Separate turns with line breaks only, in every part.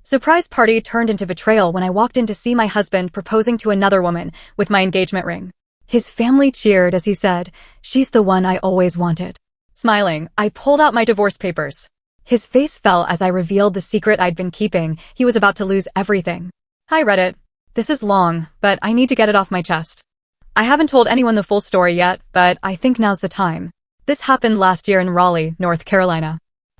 Surprise party turned into betrayal when I walked in to see my husband proposing to another woman with my engagement ring. His family cheered as he said, "She's the one I always wanted." Smiling, I pulled out my divorce papers. His face fell as I revealed the secret I'd been keeping. He was about to lose everything. Hi Reddit. This is long, but I need to get it off my chest. I haven't told anyone the full story yet, but I think now's the time. This happened last year in Raleigh, North Carolina.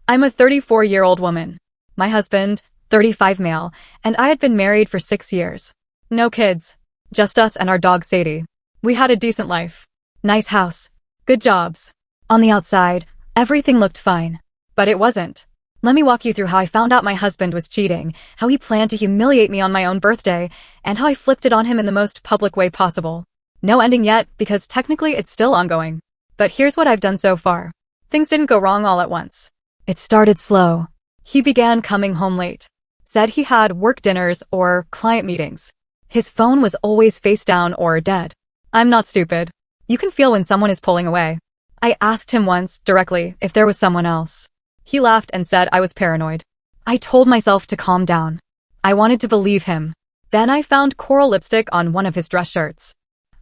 I'm a 34-year-old woman. My husband, 35 male, and I had been married for 6 years. No kids. Just us and our dog Sadie. We had a decent life. Nice house. Good jobs. On the outside, everything looked fine. But it wasn't. Let me walk you through how I found out my husband was cheating, how he planned to humiliate me on my own birthday, and how I flipped it on him in the most public way possible. No ending yet, because technically it's still ongoing. But here's what I've done so far. Things didn't go wrong all at once. It started slow. He began coming home late. Said he had work dinners or client meetings. His phone was always face down or dead. I'm not stupid. You can feel when someone is pulling away. I asked him once, directly, if there was someone else. He laughed and said I was paranoid. I told myself to calm down. I wanted to believe him. Then I found coral lipstick on one of his dress shirts.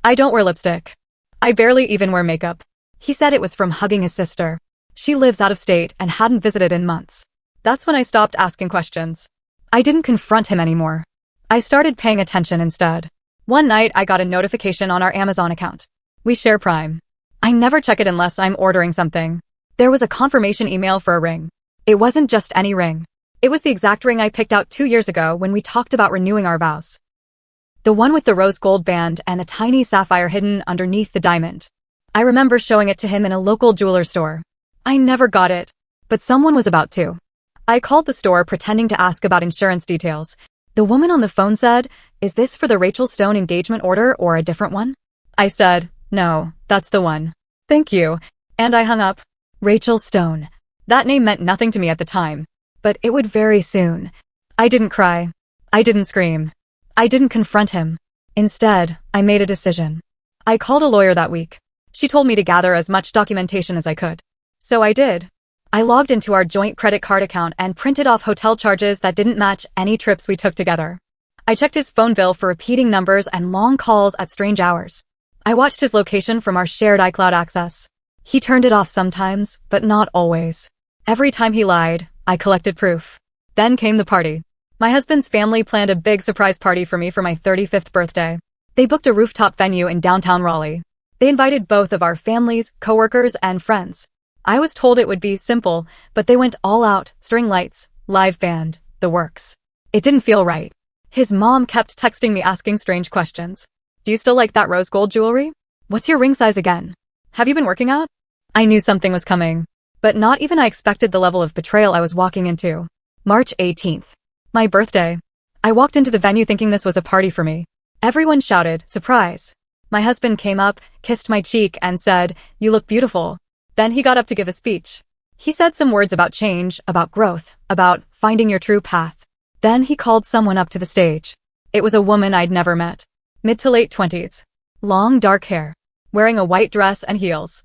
I don't wear lipstick. I barely even wear makeup. He said it was from hugging his sister. She lives out of state and hadn't visited in months. That's when I stopped asking questions. I didn't confront him anymore. I started paying attention instead. One night I got a notification on our Amazon account. We share Prime. I never check it unless I'm ordering something. There was a confirmation email for a ring. It wasn't just any ring. It was the exact ring I picked out 2 years ago when we talked about renewing our vows. The one with the rose gold band and the tiny sapphire hidden underneath the diamond. I remember showing it to him in a local jeweler store. I never got it, but someone was about to. I called the store pretending to ask about insurance details. The woman on the phone said, "Is this for the Rachel Stone engagement order or a different one?" I said, "No, that's the one. Thank you." And I hung up. Rachel Stone. That name meant nothing to me at the time, but it would very soon. I didn't cry. I didn't scream. I didn't confront him. Instead, I made a decision. I called a lawyer that week. She told me to gather as much documentation as I could. So I did. I logged into our joint credit card account and printed off hotel charges that didn't match any trips we took together. I checked his phone bill for repeating numbers and long calls at strange hours. I watched his location from our shared iCloud access. He turned it off sometimes, but not always. Every time he lied, I collected proof. Then came the party. My husband's family planned a big surprise party for me for my 35th birthday. They booked a rooftop venue in downtown Raleigh. They invited both of our families, coworkers, and friends. I was told it would be simple, but they went all out, string lights, live band, the works. It didn't feel right. His mom kept texting me asking strange questions. "Do you still like that rose gold jewelry? What's your ring size again? Have you been working out?" I knew something was coming, but not even I expected the level of betrayal I was walking into. March 18th. My birthday. I walked into the venue thinking this was a party for me. Everyone shouted, "Surprise." My husband came up, kissed my cheek, and said, "You look beautiful." Then he got up to give a speech. He said some words about change, about growth, about finding your true path. Then he called someone up to the stage. It was a woman I'd never met. Mid to late 20s. Long dark hair. Wearing a white dress and heels.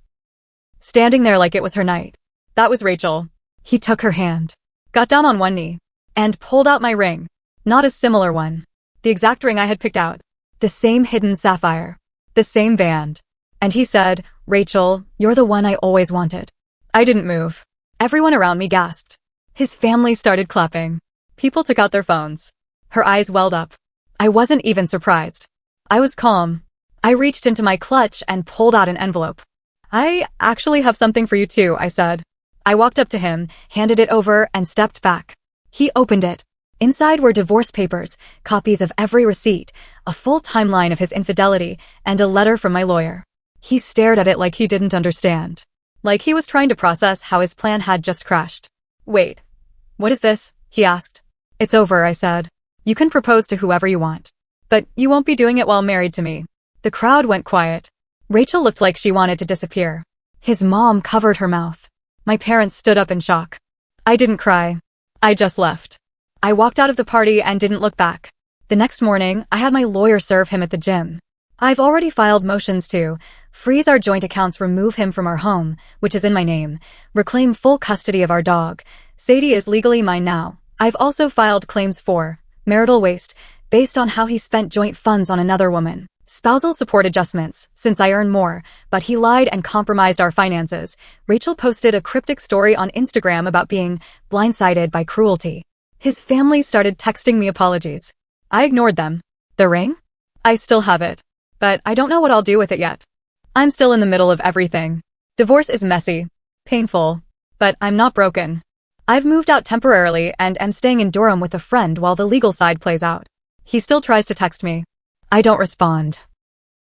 Standing there like it was her night. That was Rachel. He took her hand. Got down on one knee. And pulled out my ring. Not a similar one. The exact ring I had picked out. The same hidden sapphire. The same band. And he said, "Rachel, you're the one I always wanted." I didn't move. Everyone around me gasped. His family started clapping. People took out their phones. Her eyes welled up. I wasn't even surprised. I was calm. I reached into my clutch and pulled out an envelope. "I actually have something for you too," I said. I walked up to him, handed it over, and stepped back. He opened it. Inside were divorce papers, copies of every receipt, a full timeline of his infidelity, and a letter from my lawyer. He stared at it like he didn't understand. Like he was trying to process how his plan had just crashed. "Wait. What is this?" he asked. "It's over," I said. "You can propose to whoever you want. But you won't be doing it while married to me." The crowd went quiet. Rachel looked like she wanted to disappear. His mom covered her mouth. My parents stood up in shock. I didn't cry. I just left. I walked out of the party and didn't look back. The next morning, I had my lawyer serve him at the gym. I've already filed motions to freeze our joint accounts, remove him from our home, which is in my name, reclaim full custody of our dog. Sadie is legally mine now, I've also filed claims for marital waste based on how he spent joint funds on another woman. Spousal support adjustments, since I earn more, but he lied and compromised our finances. Rachel posted a cryptic story on Instagram about being blindsided by cruelty. His family started texting me apologies. I ignored them. The ring? I still have it. But I don't know what I'll do with it yet. I'm still in the middle of everything. Divorce is messy, painful, but I'm not broken. I've moved out temporarily and am staying in Durham with a friend while the legal side plays out. He still tries to text me. I don't respond.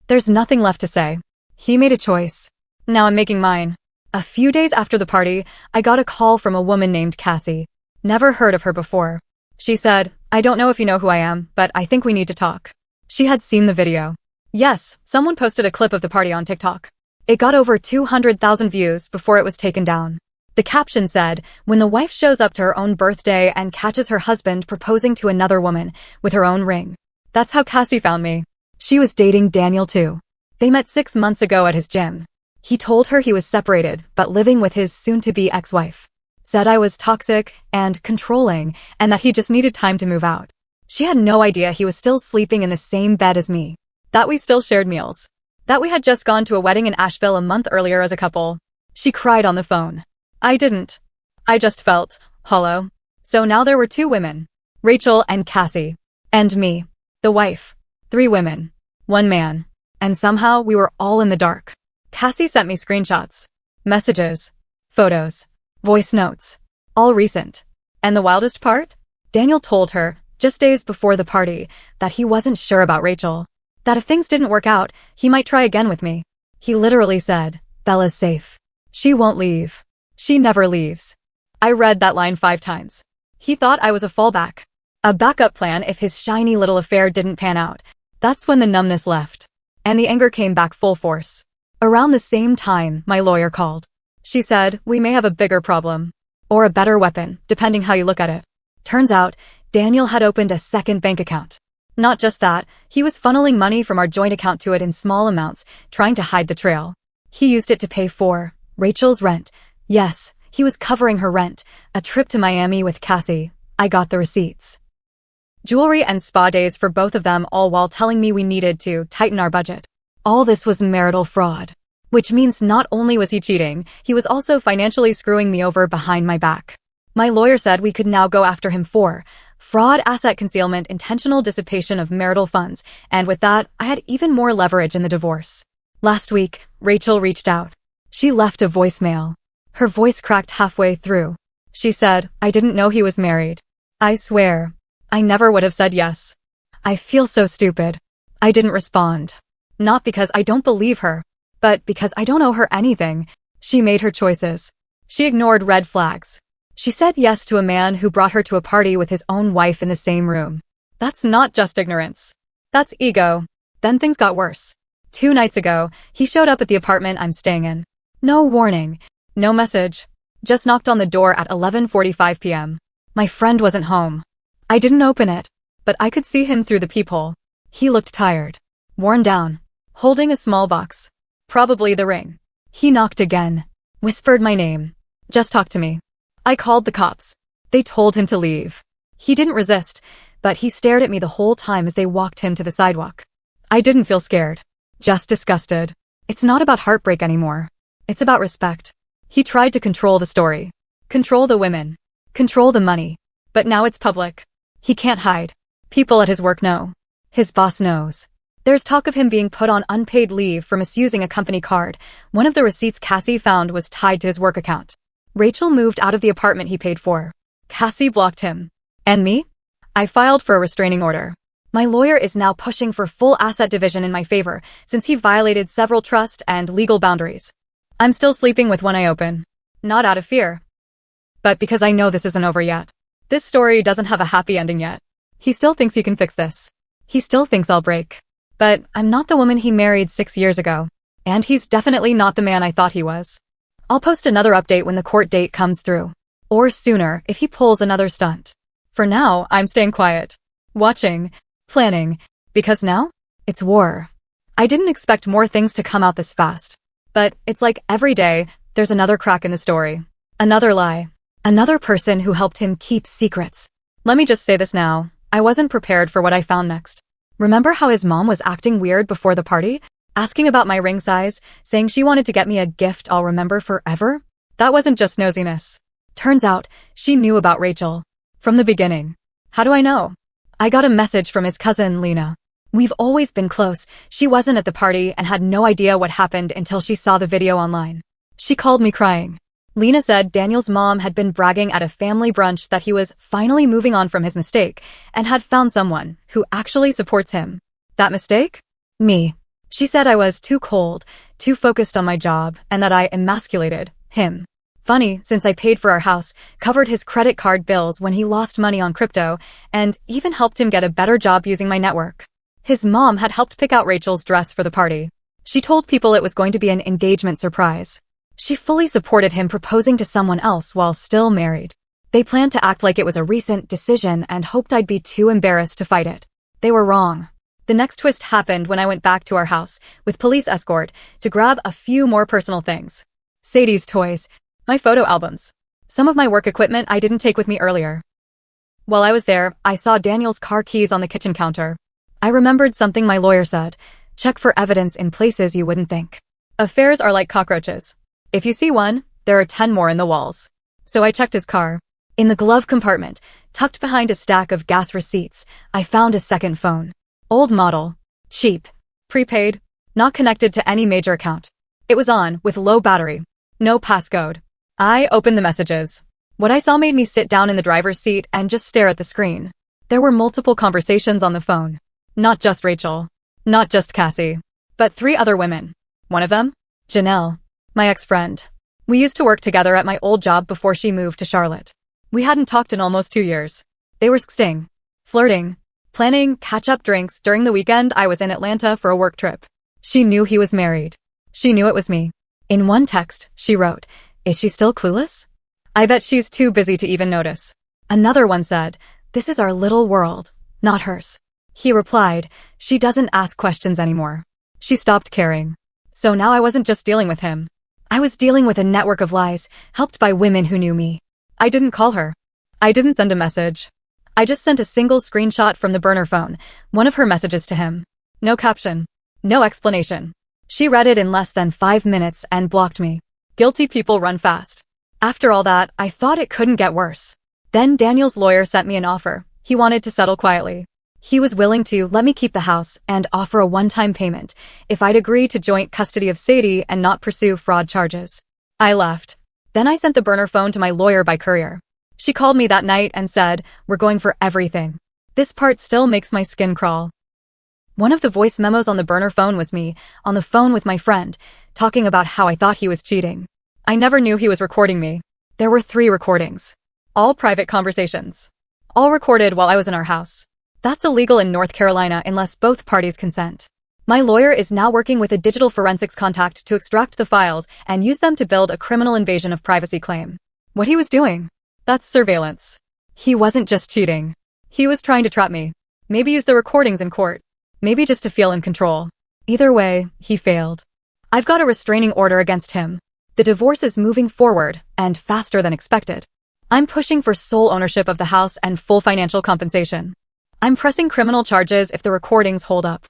There's nothing left to say. He made a choice. Now I'm making mine. A few days after the party, I got a call from a woman named Cassie. Never heard of her before. She said, "I don't know if you know who I am, but I think we need to talk." She had seen the video. Yes, someone posted a clip of the party on TikTok. It got over 200,000 views before it was taken down. The caption said, "When the wife shows up to her own birthday and catches her husband proposing to another woman with her own ring." That's how Cassie found me. She was dating Daniel too. They met 6 months ago at his gym. He told her he was separated, but living with his soon-to-be ex-wife. Said I was toxic and controlling, and that he just needed time to move out. She had no idea he was still sleeping in the same bed as me. That we still shared meals. That we had just gone to a wedding in Asheville a month earlier as a couple. She cried on the phone. I didn't. I just felt hollow. So now there were 2 women. Rachel and Cassie. And me. The wife. 3 women. 1 man. And somehow we were all in the dark. Cassie sent me screenshots. Messages. Photos. Voice notes. All recent. And the wildest part? Daniel told her, just days before the party, that he wasn't sure about Rachel. That if things didn't work out, he might try again with me. He literally said, "Bella's safe. She won't leave. She never leaves." I read that line 5 times. He thought I was a fallback. A backup plan if his shiny little affair didn't pan out. That's when the numbness left. And the anger came back full force. Around the same time, my lawyer called. She said, "We may have a bigger problem. Or a better weapon, depending how you look at it." Turns out, Daniel had opened a second bank account. Not just that, he was funneling money from our joint account to it in small amounts, trying to hide the trail. He used it to pay for Rachel's rent. Yes, he was covering her rent. A trip to Miami with Cassie. I got the receipts. Jewelry and spa days for both of them, all while telling me we needed to tighten our budget. All this was marital fraud. Which means not only was he cheating, he was also financially screwing me over behind my back. My lawyer said we could now go after him for fraud, asset concealment, intentional dissipation of marital funds, and with that, I had even more leverage in the divorce. Last week, Rachel reached out. She left a voicemail. Her voice cracked halfway through. She said, "I didn't know he was married. I swear, I never would have said yes. I feel so stupid." I didn't respond. Not because I don't believe her, but because I don't owe her anything. She made her choices. She ignored red flags. She said yes to a man who brought her to a party with his own wife in the same room. That's not just ignorance. That's ego. Then things got worse. 2 nights ago, he showed up at the apartment I'm staying in. No warning. No message. Just knocked on the door at 11:45 p.m. My friend wasn't home. I didn't open it, but I could see him through the peephole. He looked tired. Worn down. Holding a small box. Probably the ring. He knocked again. Whispered my name. "Just talk to me." I called the cops. They told him to leave. He didn't resist, but he stared at me the whole time as they walked him to the sidewalk. I didn't feel scared. Just disgusted. It's not about heartbreak anymore. It's about respect. He tried to control the story. Control the women. Control the money. But now it's public. He can't hide. People at his work know. His boss knows. There's talk of him being put on unpaid leave for misusing a company card. One of the receipts Cassie found was tied to his work account. Rachel moved out of the apartment he paid for. Cassie blocked him. And me? I filed for a restraining order. My lawyer is now pushing for full asset division in my favor, since he violated several trust and legal boundaries. I'm still sleeping with one eye open. Not out of fear, but because I know this isn't over yet. This story doesn't have a happy ending yet. He still thinks he can fix this. He still thinks I'll break. But I'm not the woman he married 6 years ago. And he's definitely not the man I thought he was. I'll post another update when the court date comes through. Or sooner if he pulls another stunt. For now, I'm staying quiet. Watching. Planning. Because now, it's war. I didn't expect more things to come out this fast. But it's like every day, there's another crack in the story. Another lie. Another person who helped him keep secrets. Let me just say this now. I wasn't prepared for what I found next. Remember how his mom was acting weird before the party? Asking about my ring size, saying she wanted to get me a gift I'll remember forever? That wasn't just nosiness. Turns out, she knew about Rachel. From the beginning. How do I know? I got a message from his cousin, Lena. We've always been close. She wasn't at the party and had no idea what happened until she saw the video online. She called me crying. Lena said Daniel's mom had been bragging at a family brunch that he was finally moving on from his mistake and had found someone who actually supports him. That mistake? Me. She said I was too cold, too focused on my job, and that I emasculated him. Funny, since I paid for our house, covered his credit card bills when he lost money on crypto, and even helped him get a better job using my network. His mom had helped pick out Rachel's dress for the party. She told people it was going to be an engagement surprise. She fully supported him proposing to someone else while still married. They planned to act like it was a recent decision and hoped I'd be too embarrassed to fight it. They were wrong. The next twist happened when I went back to our house, with police escort, to grab a few more personal things. Sadie's toys, my photo albums, some of my work equipment I didn't take with me earlier. While I was there, I saw Daniel's car keys on the kitchen counter. I remembered something my lawyer said, check for evidence in places you wouldn't think. Affairs are like cockroaches. If you see one, there are 10 more in the walls. So I checked his car. In the glove compartment, tucked behind a stack of gas receipts, I found a second phone. Old model. Cheap. Prepaid. Not connected to any major account. It was on, with low battery. No passcode. I opened the messages. What I saw made me sit down in the driver's seat and just stare at the screen. There were multiple conversations on the phone. Not just Rachel. Not just Cassie. But 3 other women. One of them? Janelle. My ex-friend. We used to work together at my old job before she moved to Charlotte. We hadn't talked in almost 2 years. They were sexting, flirting, planning catch-up drinks during the weekend I was in Atlanta for a work trip. She knew he was married. She knew it was me. In one text, she wrote, "Is she still clueless? I bet she's too busy to even notice." Another one said, "This is our little world, not hers." He replied, "She doesn't ask questions anymore. She stopped caring." So now I wasn't just dealing with him. I was dealing with a network of lies, helped by women who knew me. I didn't call her. I didn't send a message. I just sent a single screenshot from the burner phone, one of her messages to him. No caption. No explanation. She read it in less than 5 minutes and blocked me. Guilty people run fast. After all that, I thought it couldn't get worse. Then Daniel's lawyer sent me an offer. He wanted to settle quietly. He was willing to let me keep the house and offer a one-time payment if I'd agree to joint custody of Sadie and not pursue fraud charges. I left. Then I sent the burner phone to my lawyer by courier. She called me that night and said, "We're going for everything." This part still makes my skin crawl. One of the voice memos on the burner phone was me, on the phone with my friend, talking about how I thought he was cheating. I never knew he was recording me. There were 3 recordings. All private conversations. All recorded while I was in our house. That's illegal in North Carolina unless both parties consent. My lawyer is now working with a digital forensics contact to extract the files and use them to build a criminal invasion of privacy claim. What he was doing? That's surveillance. He wasn't just cheating. He was trying to trap me. Maybe use the recordings in court. Maybe just to feel in control. Either way, he failed. I've got a restraining order against him. The divorce is moving forward, and faster than expected. I'm pushing for sole ownership of the house and full financial compensation. I'm pressing criminal charges if the recordings hold up.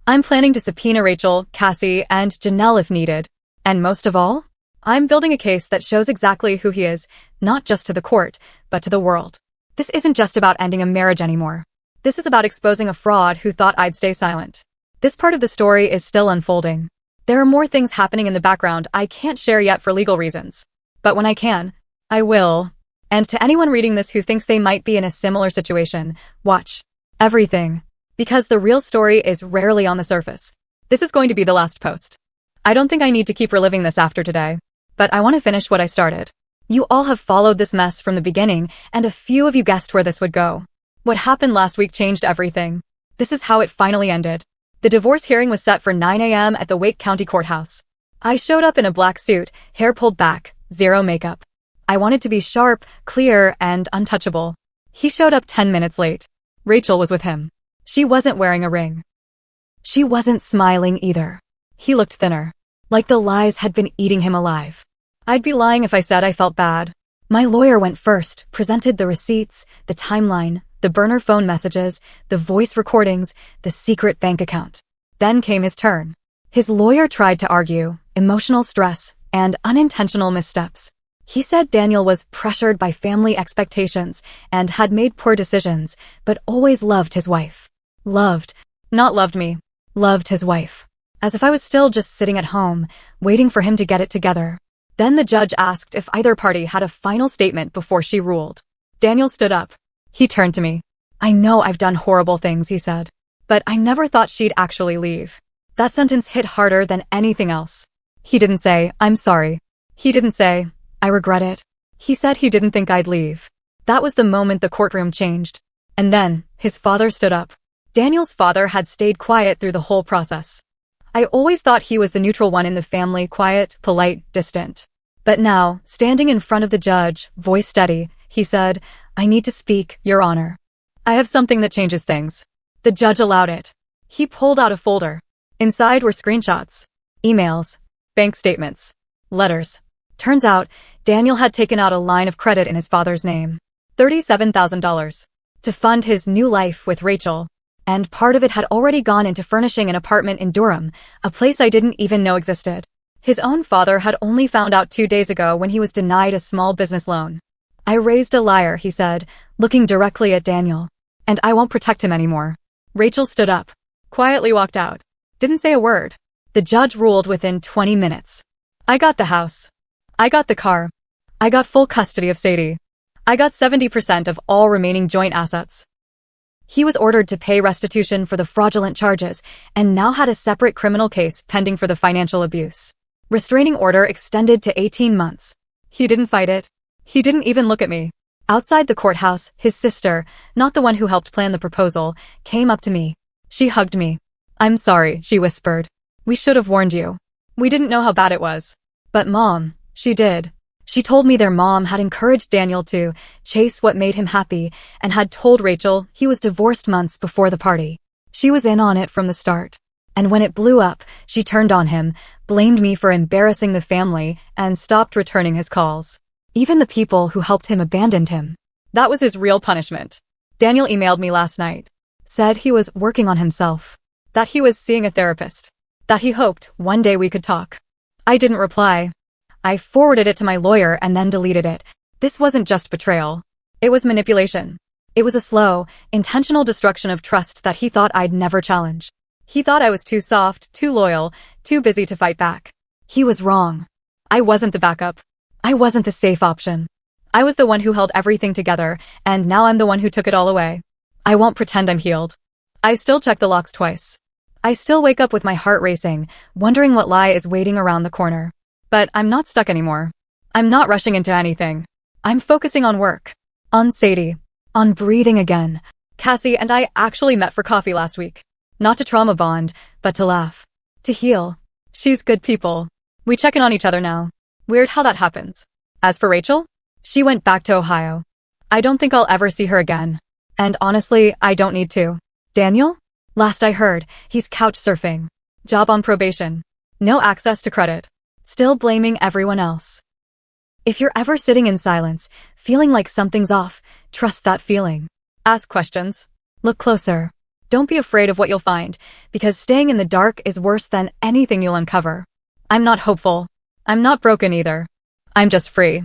I'm planning to subpoena Rachel, Cassie, and Janelle if needed. And most of all, I'm building a case that shows exactly who he is, not just to the court, but to the world. This isn't just about ending a marriage anymore. This is about exposing a fraud who thought I'd stay silent. This part of the story is still unfolding. There are more things happening in the background I can't share yet for legal reasons. But when I can, I will. And to anyone reading this who thinks they might be in a similar situation, watch everything. Because the real story is rarely on the surface. This is going to be the last post. I don't think I need to keep reliving this after today. But I want to finish what I started. You all have followed this mess from the beginning, and a few of you guessed where this would go. What happened last week changed everything. This is how it finally ended. The divorce hearing was set for 9 a.m. at the Wake County Courthouse. I showed up in a black suit, hair pulled back, zero makeup. I wanted to be sharp, clear, and untouchable. He showed up 10 minutes late. Rachel was with him. She wasn't wearing a ring. She wasn't smiling either. He looked thinner. Like the lies had been eating him alive. I'd be lying if I said I felt bad. My lawyer went first, presented the receipts, the timeline, the burner phone messages, the voice recordings, the secret bank account. Then came his turn. His lawyer tried to argue emotional stress and unintentional missteps. He said Daniel was pressured by family expectations and had made poor decisions, but always loved his wife. Not loved me. Loved his wife. As if I was still just sitting at home, waiting for him to get it together. Then the judge asked if either party had a final statement before she ruled. Daniel stood up. He turned to me. I know I've done horrible things, he said. But I never thought she'd actually leave. That sentence hit harder than anything else. He didn't say, I'm sorry. He didn't say, I regret it. He said he didn't think I'd leave. That was the moment the courtroom changed. And then, his father stood up. Daniel's father had stayed quiet through the whole process. I always thought he was the neutral one in the family, quiet, polite, distant. But now, standing in front of the judge, voice steady, he said, I need to speak, Your Honor. I have something that changes things. The judge allowed it. He pulled out a folder. Inside were screenshots, emails, bank statements, letters. Turns out, Daniel had taken out a line of credit in his father's name. $37,000. To fund his new life with Rachel. And part of it had already gone into furnishing an apartment in Durham, a place I didn't even know existed. His own father had only found out 2 days ago when he was denied a small business loan. I raised a liar, he said, looking directly at Daniel. And I won't protect him anymore. Rachel stood up, quietly walked out. Didn't say a word. The judge ruled within 20 minutes. I got the house. I got the car. I got full custody of Sadie. I got 70% of all remaining joint assets. He was ordered to pay restitution for the fraudulent charges and now had a separate criminal case pending for the financial abuse. Restraining order extended to 18 months. He didn't fight it. He didn't even look at me. Outside the courthouse, his sister, not the one who helped plan the proposal, came up to me. She hugged me. I'm sorry, she whispered. We should have warned you. We didn't know how bad it was. But Mom, she did. She told me their mom had encouraged Daniel to chase what made him happy and had told Rachel he was divorced months before the party. She was in on it from the start. And when it blew up, she turned on him, blamed me for embarrassing the family, and stopped returning his calls. Even the people who helped him abandoned him. That was his real punishment. Daniel emailed me last night. Said he was working on himself. That he was seeing a therapist. That he hoped one day we could talk. I didn't reply. I forwarded it to my lawyer and then deleted it. This wasn't just betrayal. It was manipulation. It was a slow, intentional destruction of trust that he thought I'd never challenge. He thought I was too soft, too loyal, too busy to fight back. He was wrong. I wasn't the backup. I wasn't the safe option. I was the one who held everything together, and now I'm the one who took it all away. I won't pretend I'm healed. I still check the locks twice. I still wake up with my heart racing, wondering what lie is waiting around the corner. But I'm not stuck anymore. I'm not rushing into anything. I'm focusing on work. On Sadie. On breathing again. Cassie and I actually met for coffee last week. Not to trauma bond, but to laugh. To heal. She's good people. We check in on each other now. Weird how that happens. As for Rachel, she went back to Ohio. I don't think I'll ever see her again. And honestly, I don't need to. Daniel? Last I heard, he's couch surfing. Job on probation. No access to credit. Still blaming everyone else. If you're ever sitting in silence, feeling like something's off, trust that feeling. Ask questions. Look closer. Don't be afraid of what you'll find, because staying in the dark is worse than anything you'll uncover. I'm not hopeful. I'm not broken either. I'm just free.